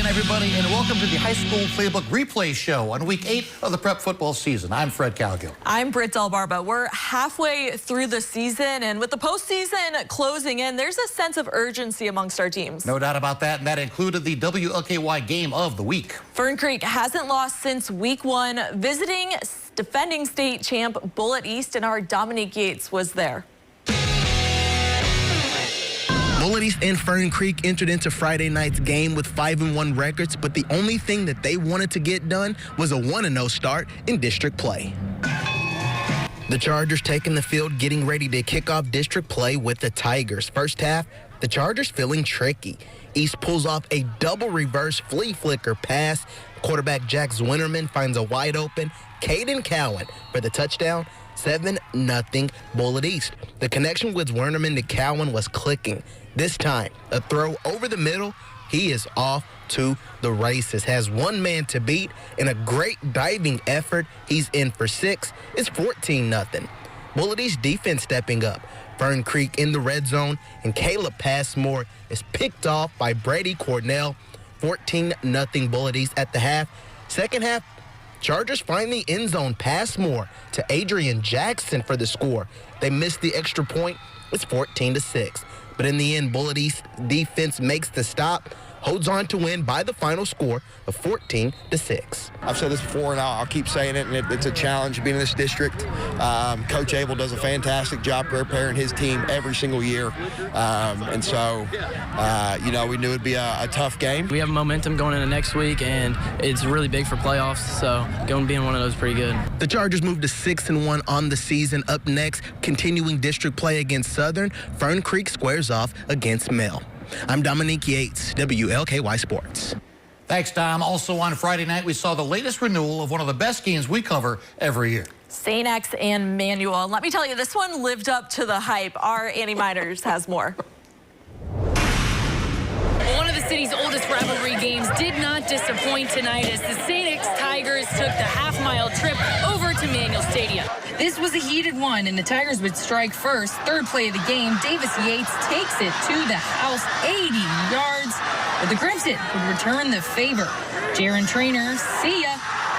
everybody, and welcome to the High School Playbook Replay Show on Week 8 of the prep football season. I'm Fred Calgill. I'm Britt Delbarba. We're halfway through the season, and with the postseason closing in, there's a sense of urgency amongst our teams. No doubt about that, and that included the WLKY game of the week. Fern Creek hasn't lost since Week 1, visiting defending state champ Bullitt East, and our Dominique Yates was there. Bullitt East and Fern Creek entered into Friday night's game with 5-1 records, but the only thing that they wanted to get done was a 1-0 start in district play. The Chargers taking the field, getting ready to kick off district play with the Tigers. First half, the Chargers feeling tricky. East pulls off a double reverse flea flicker pass. Quarterback Jack Zwinterman finds a wide open Caden Cowan for the touchdown. 7-0 Bullitt East. The connection with Wernerman to Cowan was clicking. This time, a throw over the middle. He is off to the races. Has one man to beat. In a great diving effort, he's in for 6. It's 14-0. Bullitt East defense stepping up. Fern Creek in the red zone, and Caleb Passmore is picked off by Brady Cornell. 14-0 Bullitt East at the half. Second half, Chargers find the end zone. Passmore to Adrian Jackson for the score. They missed the extra point. It's 14-6. But in the end, Bullitt East defense makes the stop, holds on to win by the final score of 14-6. I've said this before, and I'll keep saying it, and it's a challenge being in this district. Coach Abel does a fantastic job preparing his team every single year. And so, we knew it'd be a tough game. We have momentum going into next week, and it's really big for playoffs, so being one of those is pretty good. The Chargers moved to 6-1 on the season. Up next, continuing district play against Southern, Fern Creek squares off against Mill. I'm Dominique Yates, WLKY Sports. Thanks, Dom. Also on Friday night, we saw the latest renewal of one of the best games we cover every year. St. X and Manual. Let me tell you, this one lived up to the hype. Our Annie Miners has more. One of the city's oldest rivalry games did not disappoint tonight as the St. X Tigers took the half-mile trip over to Manual Stadium. This was a heated one, and the Tigers would strike first. Third play of the game, Davis Yates takes it to the house, 80 yards, but the Crimson would return the favor. Jaron Trainer, see ya.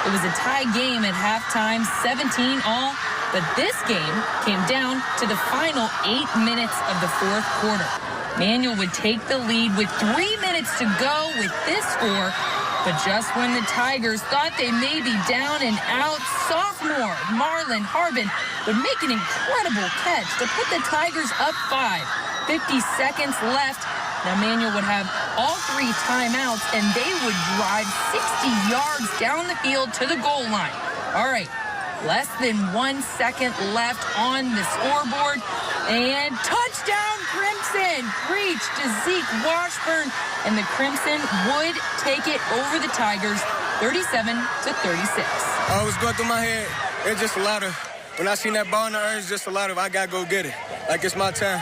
It was a tie game at halftime, 17-all, but this game came down to the final 8 minutes of the fourth quarter. Manual would take the lead with 3 minutes to go with this score, but just when the Tigers thought they may be down and out, sophomore Marlon Harbin would make an incredible catch to put the Tigers up 5. 50 seconds left. Now Manual would have all 3 timeouts, and they would drive 60 yards down the field to the goal line. All right, less than 1 second left on the scoreboard, and touchdown Crimson! Reach to Zeke Washburn, and the Crimson would take it over the Tigers, 37-36. I was going through my head. It's just a lot of, when I seen that ball in the air, it's just a lot of, I gotta go get it. Like it's my time.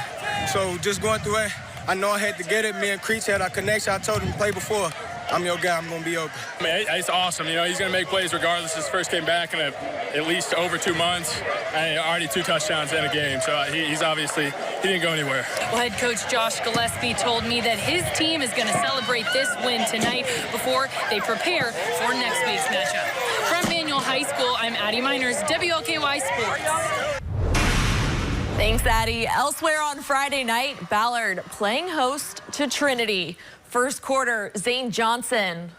So just going through it, I know I had to get it. Me and Creech had our connection. I told him to play before. I'm your guy. I'm going to be open. I mean, it's awesome. He's going to make plays regardless. His first came back in at least over 2 months, and already 2 touchdowns in a game. So he's obviously, he didn't go anywhere. Well, head coach Josh Gillespie told me that his team is going to celebrate this win tonight before they prepare for next week's matchup. From Manual High School, I'm Addie Miners, WLKY Sports. Thanks, Addie. Elsewhere on Friday night, Ballard playing host to Trinity. First quarter, Zane Johnson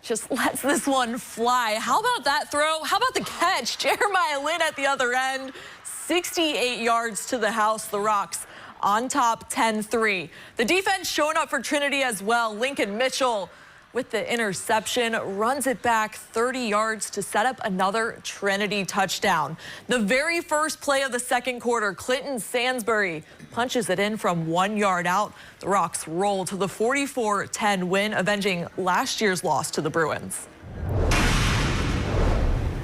just lets this one fly. How about that throw? How about the catch? Jeremiah Lynn at the other end, 68 yards to the house. The Rocks on top, 10-3. The defense showing up for Trinity as well. Lincoln Mitchell with the interception, runs it back 30 yards to set up another Trinity touchdown. The very first play of the second quarter, Clinton Sansbury punches it in from 1 yard out. The Rocks roll to the 44-10 win, avenging last year's loss to the Bruins.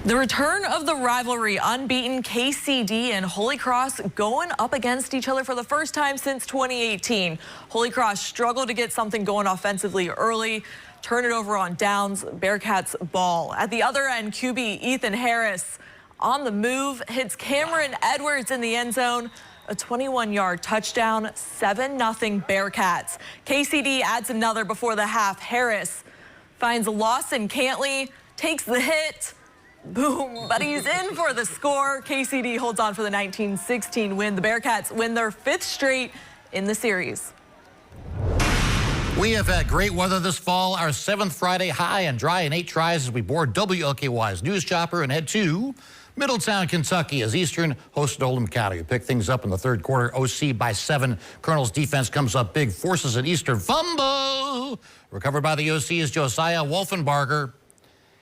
The return of the rivalry, unbeaten KCD and Holy Cross going up against each other for the first time since 2018. Holy Cross struggled to get something going offensively early, turn it over on downs, Bearcats ball. At the other end, QB Ethan Harris on the move, hits Cameron Edwards in the end zone. A 21-yard touchdown, 7-0 Bearcats. KCD adds another before the half. Harris finds Lawson Cantley, takes the hit. Boom, but he's in for the score. KCD holds on for the 19-16 win. The Bearcats win their 5th straight in the series. We have had great weather this fall. Our 7th Friday high and dry and 8 tries as we board WLKY's News Chopper and head to Middletown, Kentucky, as Eastern hosted Oldham County. We pick things up in the 3rd quarter. OC by 7. Colonel's defense comes up big, forces an Eastern fumble. Recovered by the OC is Josiah Wolfenbarger.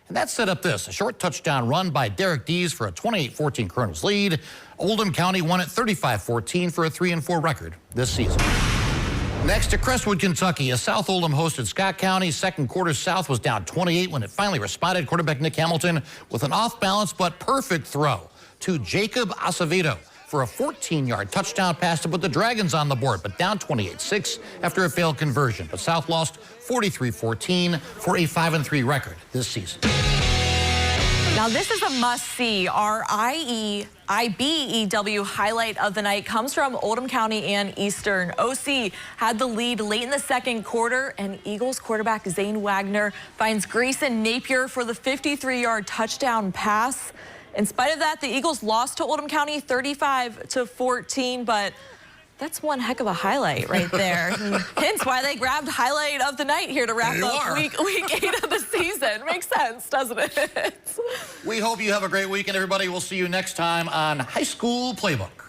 And that set up this, a short touchdown run by Derek Dees for a 28-14 Colonel's lead. Oldham County won at 35-14 for a 3-4 record this season. Next to Crestwood, Kentucky, as South Oldham hosted Scott County. 2nd quarter, South was down 28 when it finally responded. Quarterback Nick Hamilton with an off-balance but perfect throw to Jacob Acevedo for a 14-yard touchdown pass to put the Dragons on the board, but down 28-6 after a failed conversion. But South lost 43-14 for a 5-3 record this season. Now this is a must-see. Our IBEW highlight of the night comes from Oldham County and Eastern. OC had the lead late in the 2nd quarter, and Eagles quarterback Zane Wagner finds Grayson Napier for the 53-yard touchdown pass. In spite of that, the Eagles lost to Oldham County 35-14, but that's one heck of a highlight right there. Hence why they grabbed highlight of the night here to wrap up week 8 of the season. Makes sense, doesn't it? We hope you have a great weekend, everybody. We'll see you next time on High School Playbook.